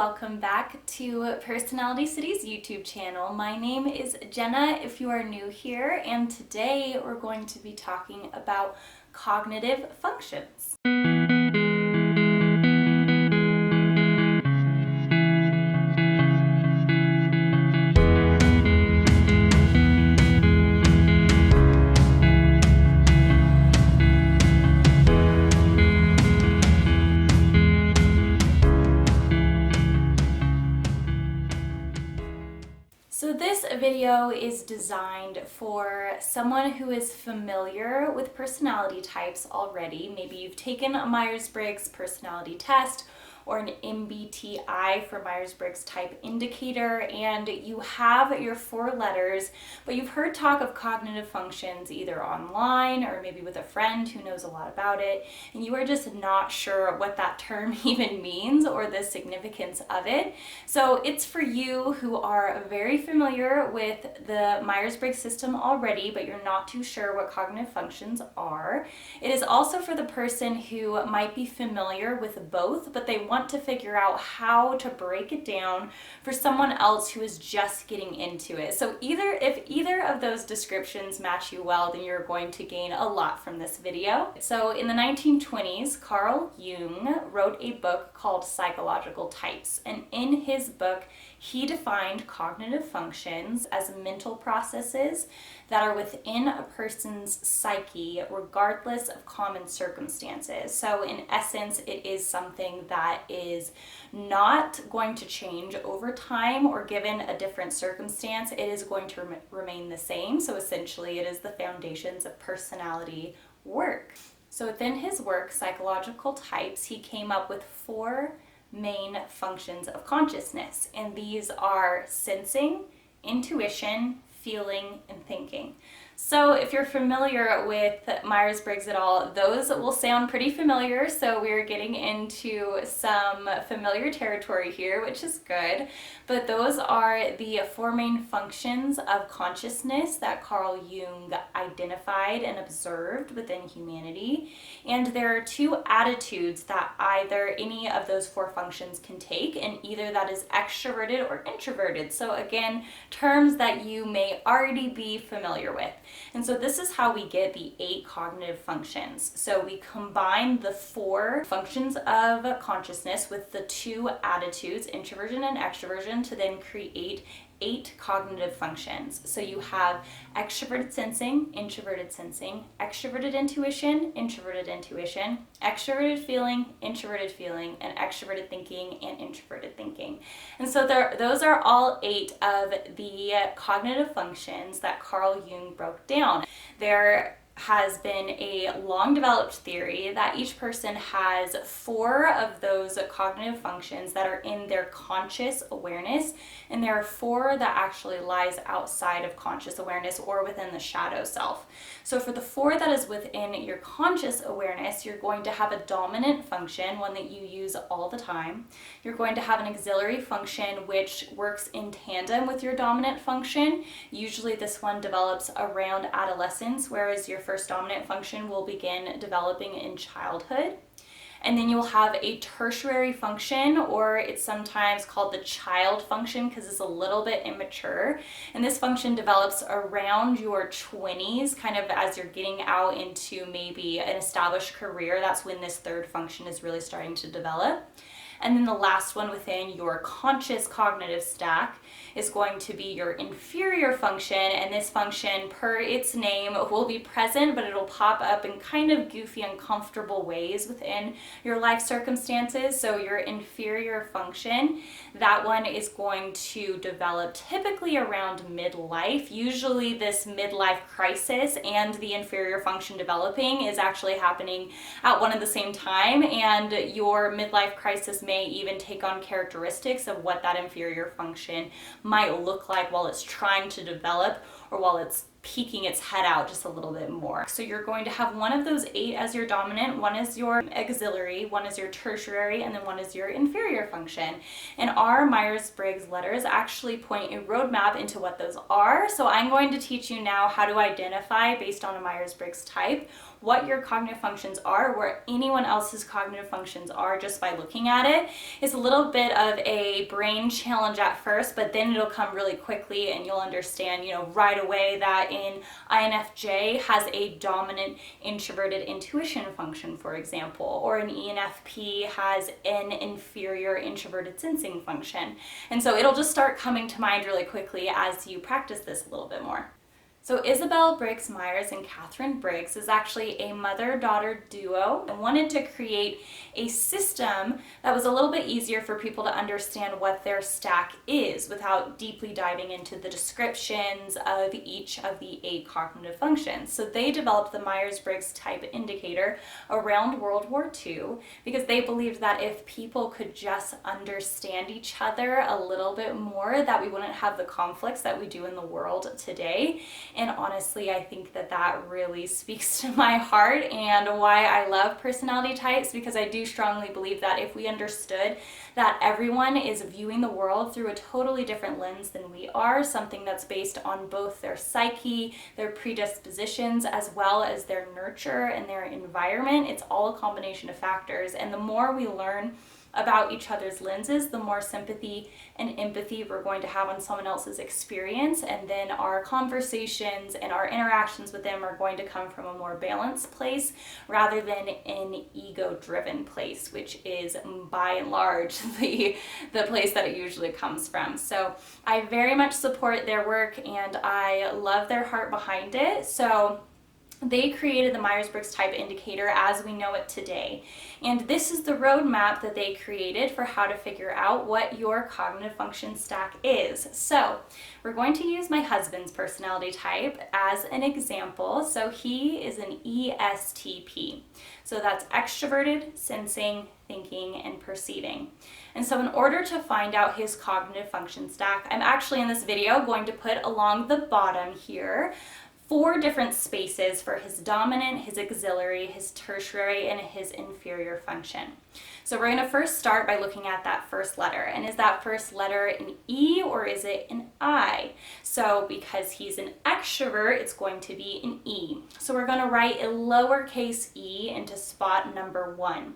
welcome back to Personality City's YouTube channel. My name is Jenna if you are new here, and today we're going to be talking about cognitive functions. So this video is designed for someone who is familiar with personality types already. Maybe you've taken a Myers-Briggs personality test or an MBTI for Myers-Briggs type indicator, and you have your 4 letters, but you've heard talk of cognitive functions either online or maybe with a friend who knows a lot about it, and you are just not sure what that term even means or the significance of it. So it's for you who are very familiar with the Myers-Briggs system already, but you're not too sure what cognitive functions are. It is also for the person who might be familiar with both, but they want to figure out how to break it down for someone else who is just getting into it. So if either of those descriptions match you well, then you're going to gain a lot from this video. So in the 1920s, Carl Jung wrote a book called Psychological Types, and in his book he defined cognitive functions as mental processes that are within a person's psyche regardless of common circumstances. So in essence, it is something that is not going to change over time or given a different circumstance. It is going to remain the same. So essentially it is the foundations of personality work. So within his work, Psychological Types, he came up with 4 main functions of consciousness, and these are sensing, intuition, feeling, and thinking. So if you're familiar with Myers-Briggs at all, those will sound pretty familiar, so we're getting into some familiar territory here, which is good. But those are the 4 main functions of consciousness that Carl Jung identified and observed within humanity. And there are 2 attitudes that either any of those 4 functions can take, and either that is extroverted or introverted. So again, terms that you may already be familiar with. And so this is how we get the 8 cognitive functions. So we combine the 4 functions of consciousness with the 2 attitudes, introversion and extroversion, to then create 8 cognitive functions. So you have extroverted sensing, introverted sensing, extroverted intuition, introverted intuition, extroverted feeling, introverted feeling, and extroverted thinking and introverted thinking. And so those are all 8 of the cognitive functions that Carl Jung broke down. There has been a long developed theory that each person has 4 of those cognitive functions that are in their conscious awareness, and there are 4 that actually lies outside of conscious awareness or within the shadow self. So for the 4 that is within your conscious awareness, you're going to have a dominant function, one that you use all the time. You're going to have an auxiliary function which works in tandem with your dominant function. Usually this one develops around adolescence, whereas your first dominant function will begin developing in childhood. And then you'll have a tertiary function, or it's sometimes called the child function because it's a little bit immature. And this function develops around your 20s, kind of as you're getting out into maybe an established career. That's when this 3rd function is really starting to develop. And then the last one within your conscious cognitive stack is going to be your inferior function, and this function, per its name, will be present, but it'll pop up in kind of goofy, uncomfortable ways within your life circumstances. So your inferior function, that one is going to develop typically around midlife. Usually this midlife crisis and the inferior function developing is actually happening at one and the same time, and your midlife crisis may even take on characteristics of what that inferior function might look like while it's trying to develop or while it's peeking its head out just a little bit more. So you're going to have one of those 8 as your dominant, one is your auxiliary, one is your tertiary, and then one is your inferior function. And our Myers-Briggs letters actually point a roadmap into what those are. So I'm going to teach you now how to identify, based on a Myers-Briggs type, what your cognitive functions are, where anyone else's cognitive functions are, just by looking at it. It's a little bit of a brain challenge at first, but then it'll come really quickly and you'll understand, right away that in INFJ has a dominant introverted intuition function, for example, or an ENFP has an inferior introverted sensing function. And so it'll just start coming to mind really quickly as you practice this a little bit more. So Isabel Briggs Myers and Catherine Briggs is actually a mother-daughter duo and wanted to create a system that was a little bit easier for people to understand what their stack is without deeply diving into the descriptions of each of the 8 cognitive functions. So they developed the Myers-Briggs type indicator around World War II because they believed that if people could just understand each other a little bit more, that we wouldn't have the conflicts that we do in the world today. And honestly, I think that that really speaks to my heart and why I love personality types, because I do strongly believe that if we understood that everyone is viewing the world through a totally different lens than we are, something that's based on both their psyche, their predispositions, as well as their nurture and their environment, it's all a combination of factors. And the more we learn about each other's lenses, the more sympathy and empathy we're going to have on someone else's experience, and then our conversations and our interactions with them are going to come from a more balanced place rather than an ego-driven place, which is by and large the place that it usually comes from. So I very much support their work and I love their heart behind it. So they created the Myers-Briggs type indicator as we know it today. And this is the roadmap that they created for how to figure out what your cognitive function stack is. So we're going to use my husband's personality type as an example. So he is an ESTP. So that's Extroverted Sensing, Thinking, and Perceiving. And so in order to find out his cognitive function stack, I'm actually in this video going to put along the bottom here 4 different spaces for his dominant, his auxiliary, his tertiary, and his inferior function. So we're going to first start by looking at that first letter. And is that first letter an E or is it an I? So because he's an extrovert, it's going to be an E. So we're going to write a lowercase e into spot number 1.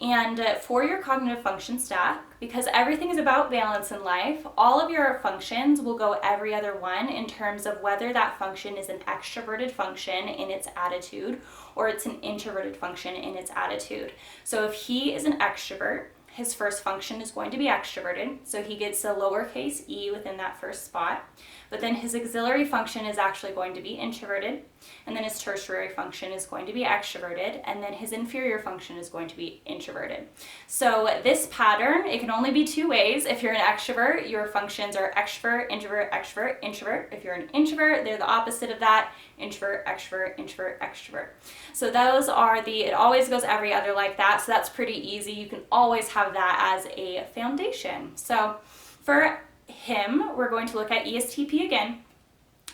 And for your cognitive function stack, because everything is about balance in life, all of your functions will go every other one in terms of whether that function is an extroverted function in its attitude or it's an introverted function in its attitude. So if he is an extrovert, his first function is going to be extroverted, so he gets a lowercase e within that first spot. But then his auxiliary function is actually going to be introverted, and then his tertiary function is going to be extroverted, and then his inferior function is going to be introverted. So this pattern, it can only be 2 ways. If you're an extrovert, your functions are extrovert, introvert, extrovert, introvert. If you're an introvert, they're the opposite of that, introvert, extrovert, introvert, extrovert. So those are it always goes every other like that, so that's pretty easy. You can always have that as a foundation. So for him, we're going to look at ESTP again.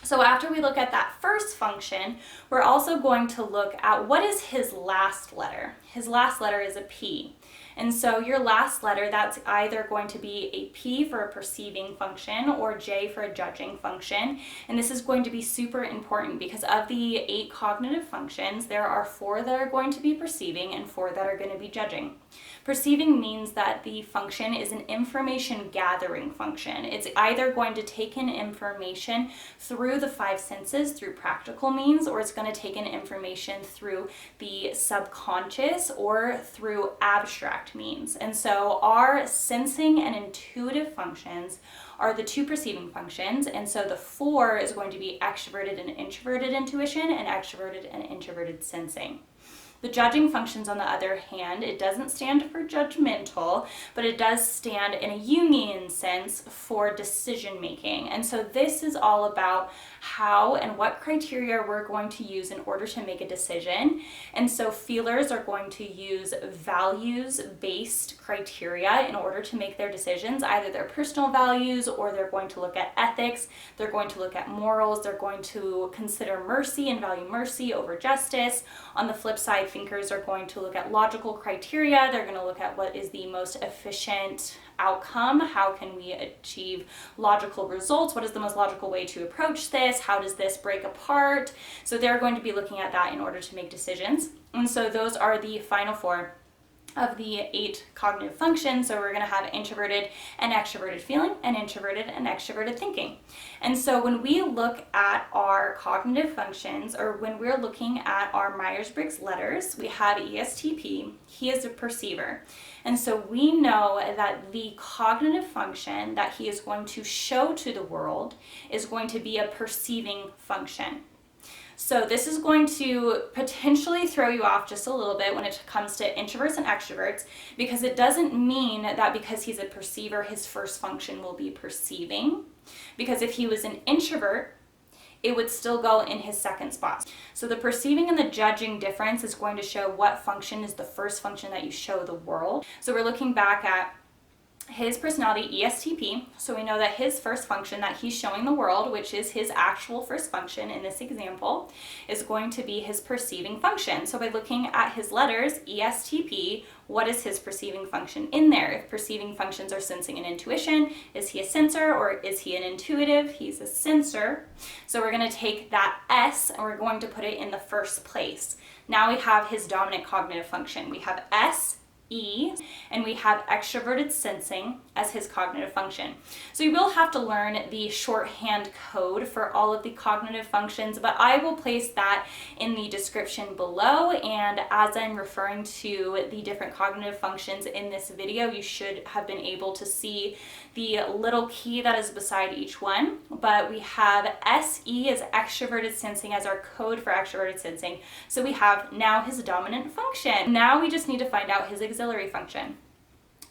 So after we look at that first function, we're also going to look at what is his last letter. His last letter is a P. And so your last letter, that's either going to be a P for a perceiving function or J for a judging function. And this is going to be super important because of the 8 cognitive functions, there are 4 that are going to be perceiving and 4 that are going to be judging. Perceiving means that the function is an information gathering function. It's either going to take in information through the 5 senses, through practical means, or it's going to take in information through the subconscious or through abstract means. And so our sensing and intuitive functions are the 2 perceiving functions, and so the 4 is going to be extroverted and introverted intuition and extroverted and introverted sensing. The judging functions, on the other hand, it doesn't stand for judgmental, but it does stand in a Jungian sense for decision making. And so this is all about how and what criteria we're going to use in order to make a decision. And so feelers are going to use values-based criteria in order to make their decisions, either their personal values, or they're going to look at ethics, they're going to look at morals, they're going to consider mercy and value mercy over justice. On the flip side, thinkers are going to look at logical criteria. They're going to look at what is the most efficient outcome. How can we achieve logical results? What is the most logical way to approach this? How does this break apart? So they're going to be looking at that in order to make decisions. And so those are the final four of the 8 cognitive functions. So we're going to have introverted and extroverted feeling, and introverted and extroverted thinking. And so when we look at our cognitive functions, or when we're looking at our Myers-Briggs letters, we have ESTP. He is a perceiver. And so we know that the cognitive function that he is going to show to the world is going to be a perceiving function. So this is going to potentially throw you off just a little bit when it comes to introverts and extroverts, because it doesn't mean that because he's a perceiver, his first function will be perceiving. Because if he was an introvert, it would still go in his second spot. So the perceiving and the judging difference is going to show what function is the first function that you show the world. So we're looking back at his personality, ESTP, so we know that his first function that he's showing the world, which is his actual first function in this example, is going to be his perceiving function. So by looking at his letters, ESTP, what is his perceiving function in there? If perceiving functions are sensing and intuition, is he a sensor or is he an intuitive? He's a sensor. So we're going to take that S and we're going to put it in the first place. Now we have his dominant cognitive function. We have S, E, and we have extroverted sensing as his cognitive function. So you will have to learn the shorthand code for all of the cognitive functions, but I will place that in the description below. And as I'm referring to the different cognitive functions in this video, you should have been able to see the little key that is beside each one. But we have SE as extroverted sensing as our code for extroverted sensing. So we have now his dominant function. Now we just need to find out his auxiliary function.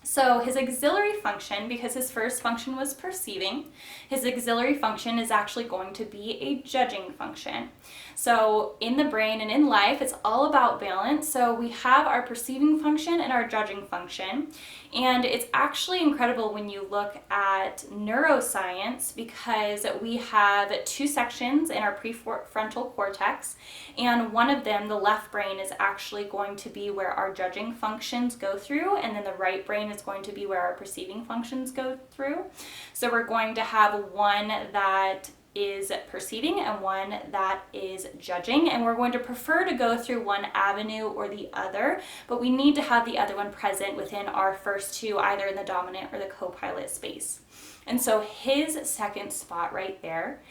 So his auxiliary function, because his first function was perceiving, his auxiliary function is actually going to be a judging function. So in the brain and in life, it's all about balance. So we have our perceiving function and our judging function. And it's actually incredible when you look at neuroscience, because we have 2 sections in our prefrontal cortex, and one of them, the left brain, is actually going to be where our judging functions go through, and then the right brain is going to be where our perceiving functions go through. So we're going to have one that is perceiving and one that is judging, and we're going to prefer to go through one avenue or the other, but we need to have the other one present within our first 2, either in the dominant or the co-pilot space. And so his second spot right there,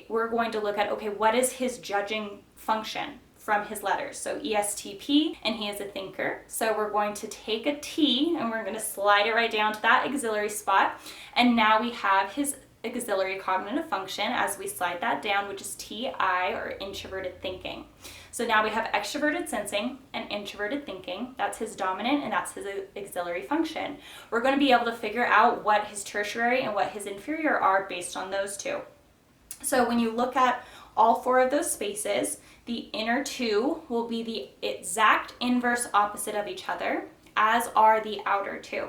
we're going to look at, okay, what is his judging function from his letters? So ESTP, and he is a thinker. So we're going to take a T and we're going to slide it right down to that auxiliary spot. And now we have his auxiliary cognitive function as we slide that down, which is TI, or introverted thinking. So now we have extroverted sensing and introverted thinking. That's his dominant and that's his auxiliary function. We're going to be able to figure out what his tertiary and what his inferior are based on those 2. So when you look at all 4 of those spaces, the inner 2 will be the exact inverse opposite of each other, as are the outer 2.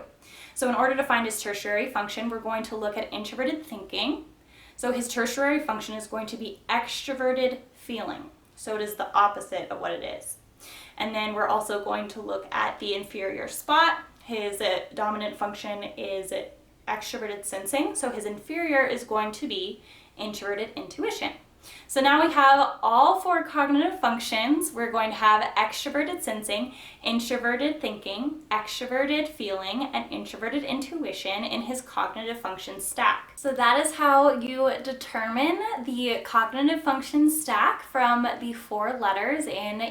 So in order to find his tertiary function, we're going to look at introverted thinking. So his tertiary function is going to be extroverted feeling. So it is the opposite of what it is. And then we're also going to look at the inferior spot. His dominant function is extroverted sensing. So his inferior is going to be introverted intuition. So now we have all 4 cognitive functions. We're going to have extroverted sensing, introverted thinking, extroverted feeling, and introverted intuition in his cognitive function stack. So that is how you determine the cognitive function stack from the 4 letters in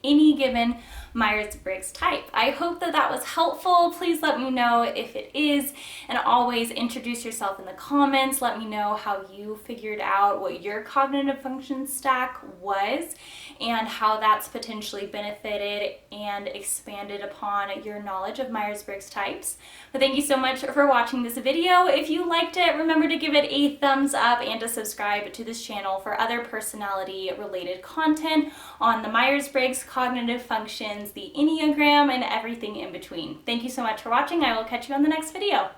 any given Myers-Briggs type. I hope that that was helpful. Please let me know if it is, and always introduce yourself in the comments. Let me know how you figured out what your cognitive function stack was and how that's potentially benefited and expanded upon your knowledge of Myers-Briggs types. But thank you so much for watching this video. If you liked it, remember to give it a thumbs up and to subscribe to this channel for other personality related content on the Myers-Briggs, cognitive functions, the Enneagram, and everything in between. Thank you so much for watching. I will catch you on the next video.